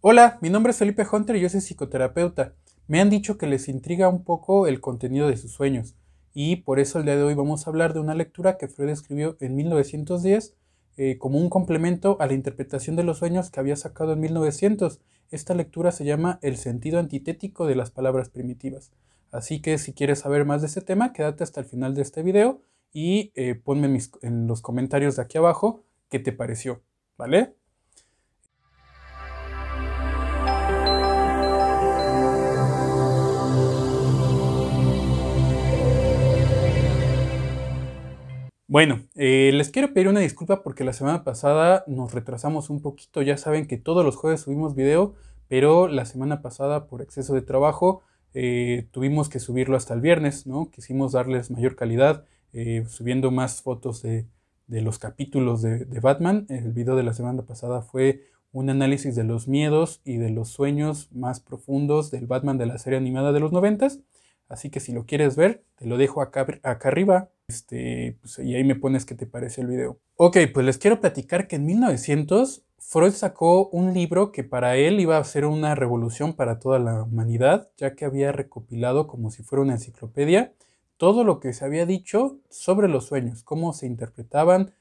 Hola, mi nombre es Felipe Hunter y yo soy psicoterapeuta. Me han dicho que les intriga un poco el contenido de sus sueños y por eso el día de hoy vamos a hablar de una lectura que Freud escribió en 1910 como un complemento a la interpretación de los sueños que había sacado en 1900. Esta lectura se llama El sentido antitético de las palabras primitivas. Así que si quieres saber más de este tema, quédate hasta el final de este video y ponme en los comentarios de aquí abajo qué te pareció, ¿vale? Bueno, les quiero pedir una disculpa porque la semana pasada nos retrasamos un poquito. Ya saben que todos los jueves subimos video, pero la semana pasada por exceso de trabajo tuvimos que subirlo hasta el viernes, ¿no? Quisimos darles mayor calidad, subiendo más fotos de los capítulos de Batman. El video de la semana pasada fue un análisis de los miedos y de los sueños más profundos del Batman de la serie animada de los noventas. Así que si lo quieres ver, te lo dejo acá arriba. Pues, y ahí me pones qué te parece el video. Ok, pues les quiero platicar que en 1900 Freud sacó un libro que para él iba a ser una revolución para toda la humanidad, ya que había recopilado como si fuera una enciclopedia todo lo que se había dicho sobre los sueños, cómo se interpretaban,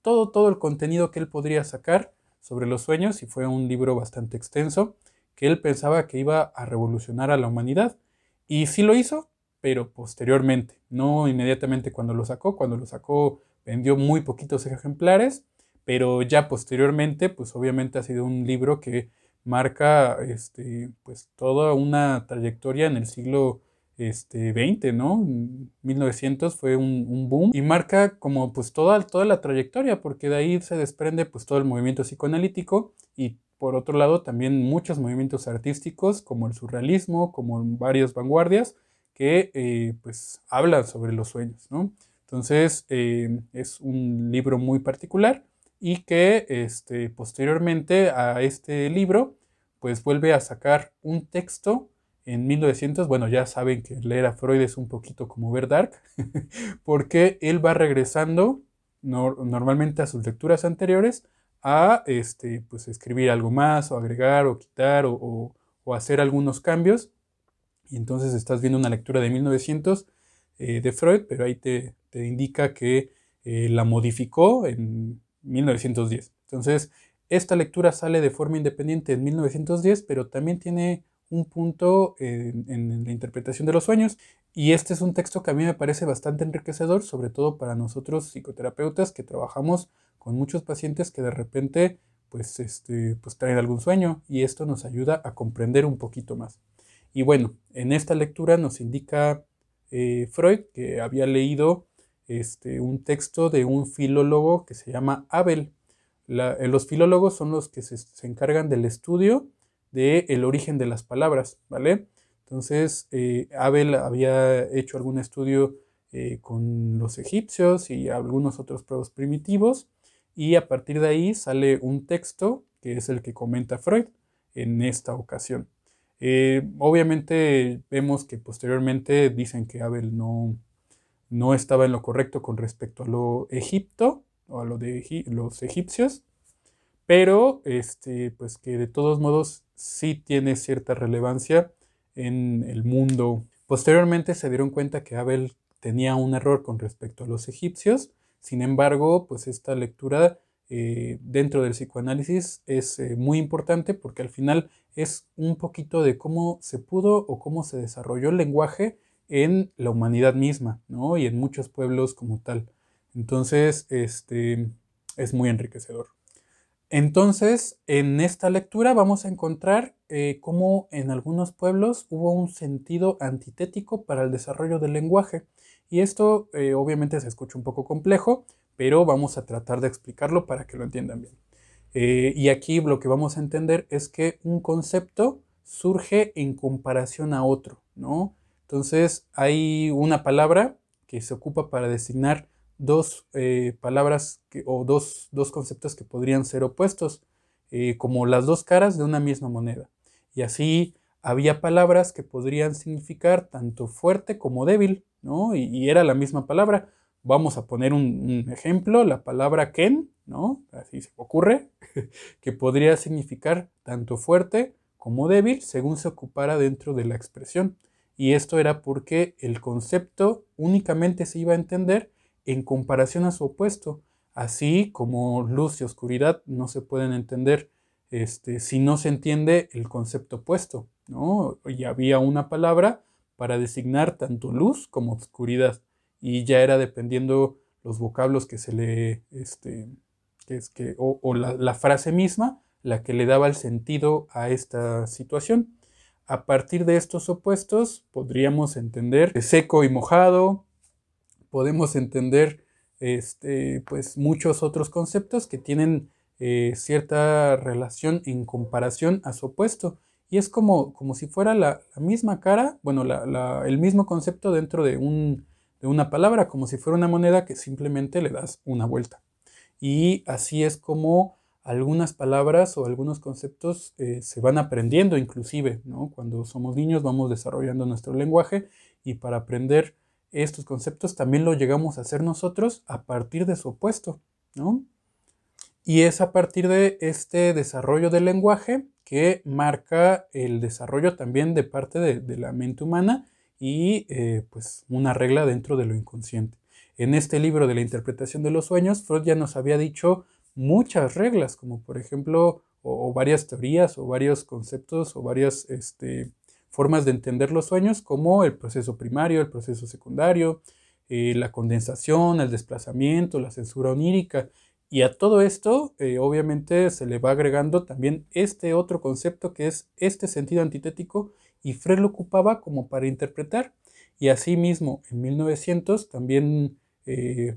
todo el contenido que él podría sacar sobre los sueños, y fue un libro bastante extenso que él pensaba que iba a revolucionar a la humanidad. Y sí lo hizo, pero posteriormente, no inmediatamente cuando lo sacó vendió muy poquitos ejemplares, pero ya posteriormente, pues obviamente ha sido un libro que marca pues toda una trayectoria en el siglo XX, ¿no? 1900 fue un boom y marca como pues toda la trayectoria, porque de ahí se desprende pues todo el movimiento psicoanalítico y por otro lado también muchos movimientos artísticos como el surrealismo, como varias vanguardias que pues hablan sobre los sueños, ¿no? Entonces es un libro muy particular y que posteriormente a este libro pues vuelve a sacar un texto en 1900. Bueno, ya saben que leer a Freud es un poquito como ver Dark, porque él va regresando normalmente a sus lecturas anteriores a pues escribir algo más o agregar o quitar o hacer algunos cambios. Y entonces estás viendo una lectura de 1900 de Freud, pero ahí te indica que la modificó en 1910. Entonces, esta lectura sale de forma independiente en 1910, pero también tiene un punto en la interpretación de los sueños. Y este es un texto que a mí me parece bastante enriquecedor, sobre todo para nosotros psicoterapeutas que trabajamos con muchos pacientes que de repente pues traen algún sueño, y esto nos ayuda a comprender un poquito más. Y bueno, en esta lectura nos indica Freud que había leído un texto de un filólogo que se llama Abel. Los filólogos son los que se encargan del estudio del origen de las palabras, ¿vale? Entonces, Abel había hecho algún estudio con los egipcios y algunos otros pueblos primitivos, y a partir de ahí sale un texto que es el que comenta Freud en esta ocasión. Obviamente vemos que posteriormente dicen que Abel no estaba en lo correcto con respecto a lo egipto o a lo de los egipcios, pero pues que de todos modos sí tiene cierta relevancia en el mundo. Posteriormente se dieron cuenta que Abel tenía un error con respecto a los egipcios. Sin embargo, pues esta lectura dentro del psicoanálisis es muy importante, porque al final es un poquito de cómo se pudo o cómo se desarrolló el lenguaje en la humanidad misma, ¿no? Y en muchos pueblos como tal. Entonces, es muy enriquecedor. Entonces, en esta lectura vamos a encontrar cómo en algunos pueblos hubo un sentido antitético para el desarrollo del lenguaje. Y esto obviamente se escucha un poco complejo, pero vamos a tratar de explicarlo para que lo entiendan bien. Y aquí lo que vamos a entender es que un concepto surge en comparación a otro, ¿no? Entonces, hay una palabra que se ocupa para designar dos palabras o dos conceptos que podrían ser opuestos, como las dos caras de una misma moneda. Y así había palabras que podrían significar tanto fuerte como débil, ¿no? Y era la misma palabra. Vamos a poner un ejemplo, la palabra ken, ¿no? Así se me ocurre, que podría significar tanto fuerte como débil según se ocupara dentro de la expresión. Y esto era porque el concepto únicamente se iba a entender en comparación a su opuesto, así como luz y oscuridad no se pueden entender si no se entiende el concepto opuesto, ¿no? Y había una palabra para designar tanto luz como oscuridad, y ya era dependiendo los vocablos que se le, o la frase misma, la que le daba el sentido a esta situación. A partir de estos opuestos podríamos entender seco y mojado, podemos entender pues muchos otros conceptos que tienen cierta relación en comparación a su opuesto. Y es como si fuera la misma cara, bueno, el mismo concepto dentro de una palabra, como si fuera una moneda que simplemente le das una vuelta. Y así es como algunas palabras o algunos conceptos se van aprendiendo inclusive, ¿no? Cuando somos niños vamos desarrollando nuestro lenguaje, y para aprender estos conceptos también lo llegamos a hacer nosotros a partir de su opuesto, ¿no? Y es a partir de este desarrollo del lenguaje que marca el desarrollo también de parte de la mente humana, y pues una regla dentro de lo inconsciente. En este libro de la interpretación de los sueños, Freud ya nos había dicho muchas reglas, como por ejemplo, o varias teorías, o varios conceptos, o varias formas de entender los sueños, como el proceso primario, el proceso secundario, la condensación, el desplazamiento, la censura onírica. Y a todo esto, obviamente, se le va agregando también este otro concepto que es este sentido antitético, y Freud lo ocupaba como para interpretar. Y asimismo, en 1900 también,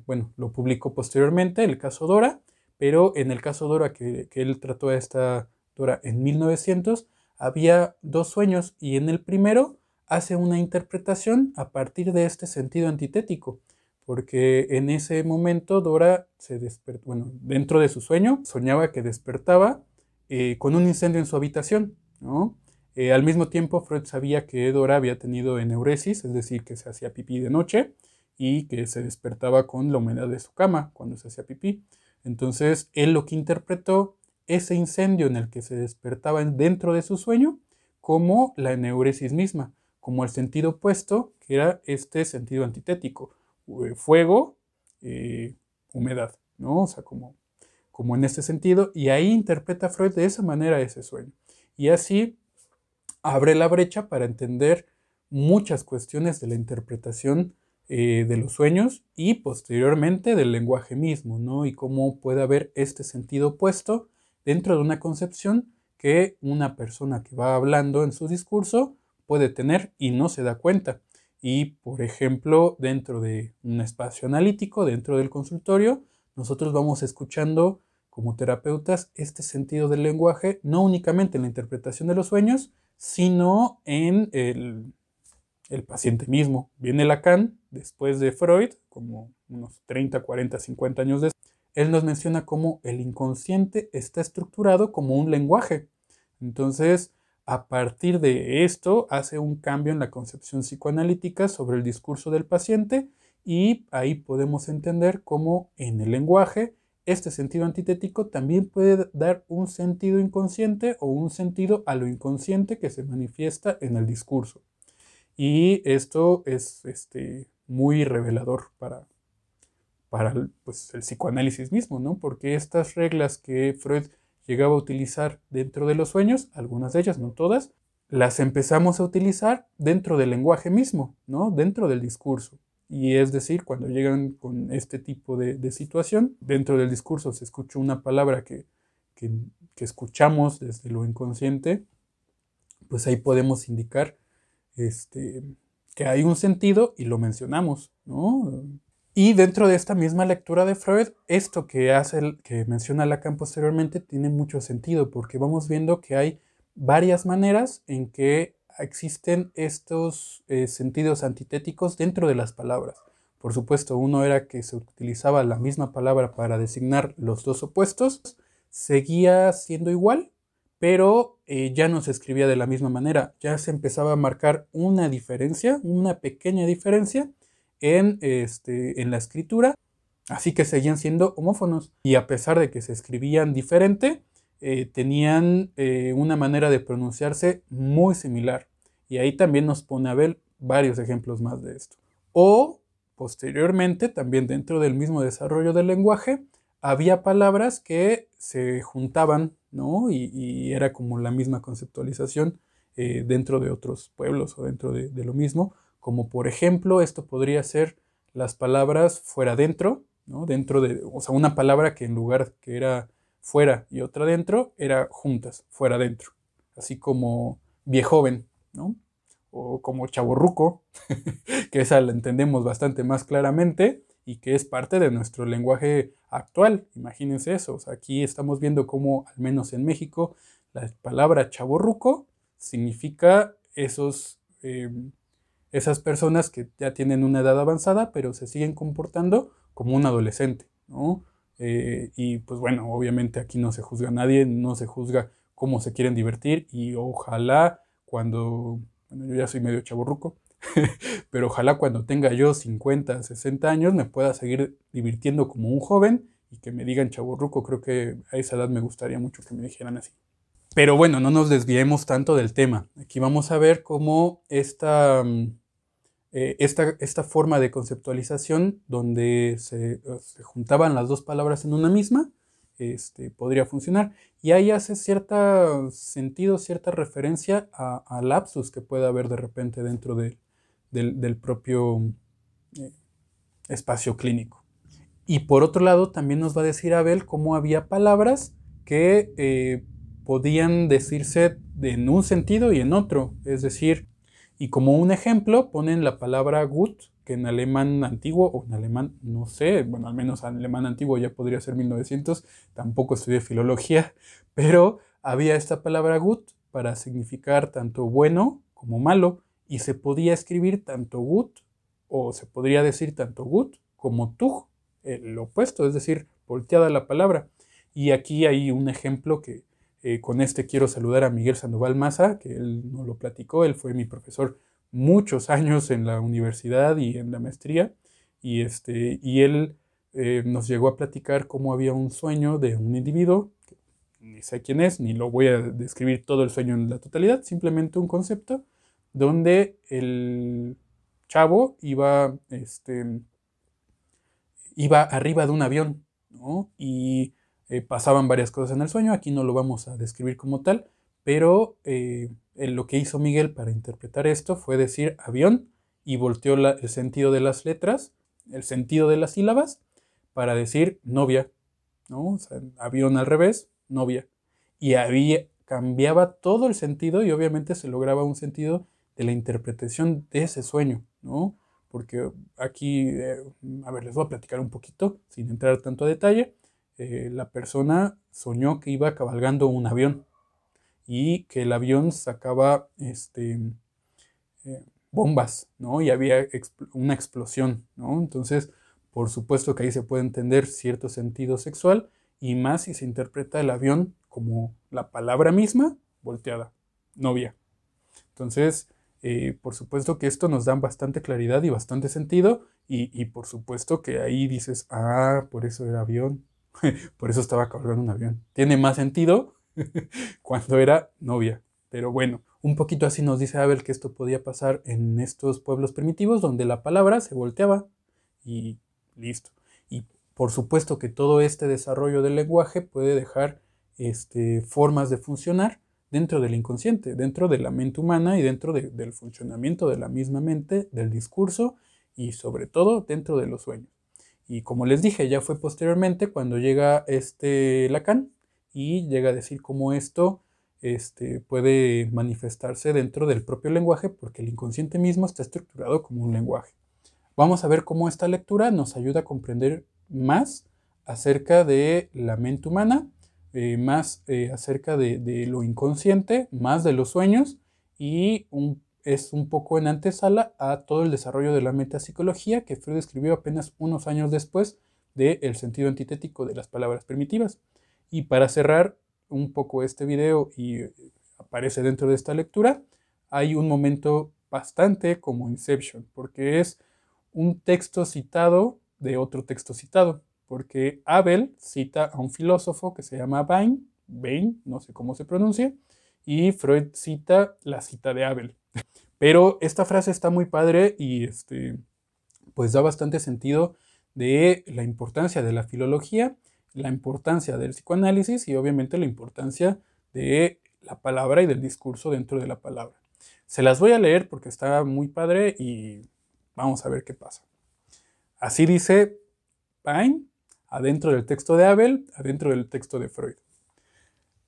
bueno, lo publicó posteriormente, el caso Dora, pero en el caso Dora que él trató a esta Dora en 1900, había dos sueños, y en el primero hace una interpretación a partir de este sentido antitético, porque en ese momento Dora se despertó, bueno, dentro de su sueño, soñaba que despertaba con un incendio en su habitación, ¿no? Al mismo tiempo, Freud sabía que Dora había tenido eneuresis, es decir, que se hacía pipí de noche, y que se despertaba con la humedad de su cama cuando se hacía pipí. Entonces, él lo que interpretó ese incendio en el que se despertaba dentro de su sueño como la eneuresis misma, como el sentido opuesto, que era este sentido antitético, fuego, eh, humedad, ¿no? O sea, como en este sentido, y ahí interpreta Freud de esa manera ese sueño. Y así abre la brecha para entender muchas cuestiones de la interpretación de los sueños, y posteriormente del lenguaje mismo, ¿no? Y cómo puede haber este sentido opuesto dentro de una concepción que una persona que va hablando en su discurso puede tener y no se da cuenta. Y, por ejemplo, dentro de un espacio analítico, dentro del consultorio, nosotros vamos escuchando como terapeutas este sentido del lenguaje, no únicamente en la interpretación de los sueños, sino en el paciente mismo. Viene Lacan, después de Freud, como unos 30, 40, 50 años después. Él nos menciona cómo el inconsciente está estructurado como un lenguaje. Entonces, a partir de esto, hace un cambio en la concepción psicoanalítica sobre el discurso del paciente, y ahí podemos entender cómo en el lenguaje este sentido antitético también puede dar un sentido inconsciente o un sentido a lo inconsciente que se manifiesta en el discurso. Y esto es muy revelador para pues, el psicoanálisis mismo, ¿no? Porque estas reglas que Freud llegaba a utilizar dentro de los sueños, algunas de ellas, no todas, las empezamos a utilizar dentro del lenguaje mismo, ¿no? Dentro del discurso. Y es decir, cuando llegan con este tipo de situación, dentro del discurso se escucha una palabra que, que escuchamos desde lo inconsciente, pues ahí podemos indicar que hay un sentido y lo mencionamos, ¿no? Y dentro de esta misma lectura de Freud, esto que hace, que menciona Lacan posteriormente, tiene mucho sentido, porque vamos viendo que hay varias maneras en que existen estos sentidos antitéticos dentro de las palabras. Por supuesto, uno era que se utilizaba la misma palabra para designar los dos opuestos, seguía siendo igual, pero ya no se escribía de la misma manera, ya se empezaba a marcar una diferencia, una pequeña diferencia en la escritura, así que seguían siendo homófonos. Y a pesar de que se escribían diferente, tenían una manera de pronunciarse muy similar. Y ahí también nos pone a ver varios ejemplos más de esto. O, posteriormente, también dentro del mismo desarrollo del lenguaje, había palabras que se juntaban, ¿no? Y era como la misma conceptualización dentro de otros pueblos o dentro de lo mismo. Como por ejemplo, esto podría ser las palabras fuera dentro, ¿no? Dentro de, o sea, una palabra que en lugar que era fuera y otra dentro, era juntas, fuera dentro. Así como viejoven, ¿no? O como chavorruco, que esa la entendemos bastante más claramente y que es parte de nuestro lenguaje actual. Imagínense eso. O sea, aquí estamos viendo cómo, al menos en México, la palabra chavorruco significa esas personas que ya tienen una edad avanzada, pero se siguen comportando como un adolescente, ¿no? Y pues bueno, obviamente aquí no se juzga a nadie, no se juzga cómo se quieren divertir y ojalá cuando, bueno, yo ya soy medio chavorruco, pero ojalá cuando tenga yo 50, 60 años me pueda seguir divirtiendo como un joven y que me digan chavorruco, creo que a esa edad me gustaría mucho que me dijeran así. Pero bueno, no nos desviemos tanto del tema. Aquí vamos a ver cómo esta forma de conceptualización donde se juntaban las dos palabras en una misma, podría funcionar. Y ahí hace cierto sentido, cierta referencia a lapsus que puede haber de repente dentro del propio eh, espacio clínico. Y por otro lado, también nos va a decir Abel cómo había palabras que podían decirse en un sentido y en otro. Es decir, y como un ejemplo ponen la palabra gut, que en alemán antiguo, o en alemán, no sé, bueno, al menos en alemán antiguo ya podría ser 1900, tampoco estudié filología, pero había esta palabra gut para significar tanto bueno como malo, y se podía escribir tanto gut, o se podría decir tanto gut como tug, lo opuesto, es decir, volteada la palabra. Y aquí hay un ejemplo que con este quiero saludar a Miguel Sandoval Maza, que él nos lo platicó, él fue mi profesor muchos años en la universidad y en la maestría, y él nos llegó a platicar cómo había un sueño de un individuo, que ni sé quién es, ni lo voy a describir todo el sueño en la totalidad, simplemente un concepto, donde el chavo iba arriba de un avión, ¿no? Y pasaban varias cosas en el sueño, aquí no lo vamos a describir como tal, pero lo que hizo Miguel para interpretar esto fue decir avión y volteó el sentido de las letras, el sentido de las sílabas, para decir novia, ¿no? O sea, avión al revés, novia. Y cambiaba todo el sentido y obviamente se lograba un sentido de la interpretación de ese sueño, ¿no? Porque aquí, a ver, les voy a platicar un poquito, sin entrar tanto a detalle. La persona soñó que iba cabalgando un avión y que el avión sacaba bombas, ¿no? Y había una explosión, ¿no? Entonces, por supuesto que ahí se puede entender cierto sentido sexual y más si se interpreta el avión como la palabra misma volteada, novia. Entonces, por supuesto que esto nos da bastante claridad y bastante sentido y por supuesto que ahí dices, ah, por eso era avión, por eso estaba cargando un avión. Tiene más sentido cuando era novia. Pero bueno, un poquito así nos dice Abel que esto podía pasar en estos pueblos primitivos donde la palabra se volteaba y listo. Y por supuesto que todo este desarrollo del lenguaje puede dejar formas de funcionar dentro del inconsciente, dentro de la mente humana y dentro del funcionamiento de la misma mente, del discurso y sobre todo dentro de los sueños. Y como les dije, ya fue posteriormente cuando llega Lacan y llega a decir cómo esto puede manifestarse dentro del propio lenguaje porque el inconsciente mismo está estructurado como un lenguaje. Vamos a ver cómo esta lectura nos ayuda a comprender más acerca de la mente humana, más acerca de lo inconsciente, más de los sueños y es un poco en antesala a todo el desarrollo de la metapsicología que Freud escribió apenas unos años después del sentido antitético de las palabras primitivas. Y para cerrar un poco este video y aparece dentro de esta lectura, hay un momento bastante como Inception, porque es un texto citado de otro texto citado, porque Abel cita a un filósofo que se llama Bain, no sé cómo se pronuncia, y Freud cita la cita de Abel. Pero esta frase está muy padre y pues da bastante sentido de la importancia de la filología, la importancia del psicoanálisis y obviamente la importancia de la palabra y del discurso dentro de la palabra. Se las voy a leer porque está muy padre y vamos a ver qué pasa. Así dice Paine, adentro del texto de Abel, adentro del texto de Freud.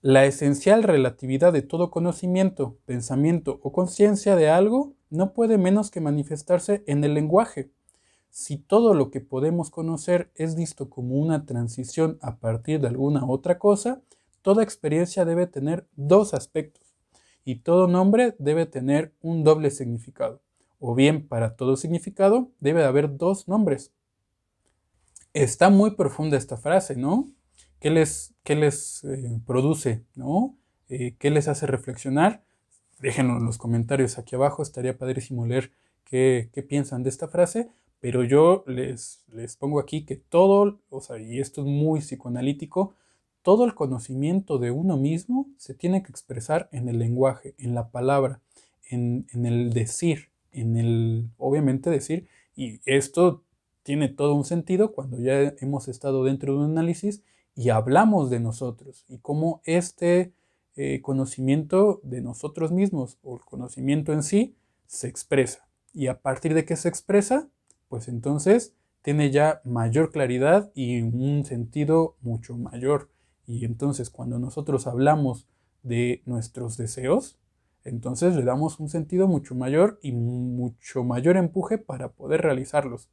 La esencial relatividad de todo conocimiento, pensamiento o conciencia de algo no puede menos que manifestarse en el lenguaje. Si todo lo que podemos conocer es visto como una transición a partir de alguna otra cosa, toda experiencia debe tener dos aspectos y todo nombre debe tener un doble significado. O bien, para todo significado debe haber dos nombres. Está muy profunda esta frase, ¿no? ¿Qué les produce, ¿no? ¿Qué les hace reflexionar? Déjenlo en los comentarios aquí abajo, estaría padrísimo leer qué piensan de esta frase, pero yo les pongo aquí que todo, o sea, y esto es muy psicoanalítico, todo el conocimiento de uno mismo se tiene que expresar en el lenguaje, en la palabra, en el decir, obviamente decir, y esto tiene todo un sentido cuando ya hemos estado dentro de un análisis y hablamos de nosotros y cómo conocimiento de nosotros mismos o el conocimiento en sí se expresa. Y a partir de que se expresa, pues entonces tiene ya mayor claridad y un sentido mucho mayor. Y entonces cuando nosotros hablamos de nuestros deseos, entonces le damos un sentido mucho mayor y mucho mayor empuje para poder realizarlos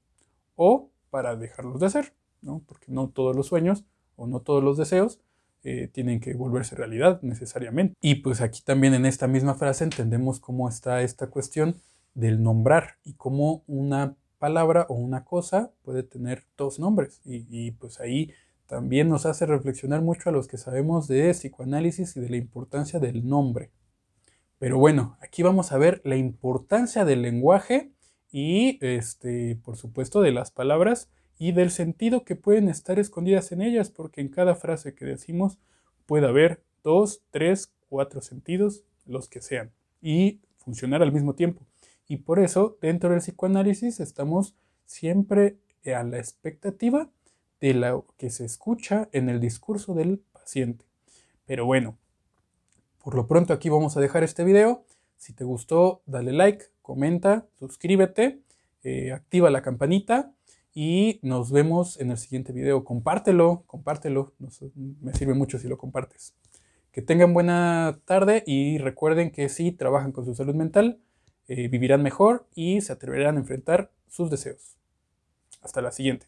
o para dejarlos de hacer, ¿no? Porque no todos los sueños o no todos los deseos tienen que volverse realidad necesariamente. Y pues aquí también en esta misma frase entendemos cómo está esta cuestión del nombrar y cómo una palabra o una cosa puede tener dos nombres. Y pues ahí también nos hace reflexionar mucho a los que sabemos de psicoanálisis y de la importancia del nombre. Pero bueno, aquí vamos a ver la importancia del lenguaje y, por supuesto, de las palabras y del sentido que pueden estar escondidas en ellas, porque en cada frase que decimos puede haber 2, 3, 4 sentidos, los que sean, y funcionar al mismo tiempo. Y por eso, dentro del psicoanálisis, estamos siempre a la expectativa de lo que se escucha en el discurso del paciente. Pero bueno, por lo pronto aquí vamos a dejar este video. Si te gustó, dale like, comenta, suscríbete, activa la campanita y nos vemos en el siguiente video. Compártelo, me sirve mucho si lo compartes. Que tengan buena tarde y recuerden que si trabajan con su salud mental, vivirán mejor y se atreverán a enfrentar sus deseos. Hasta la siguiente.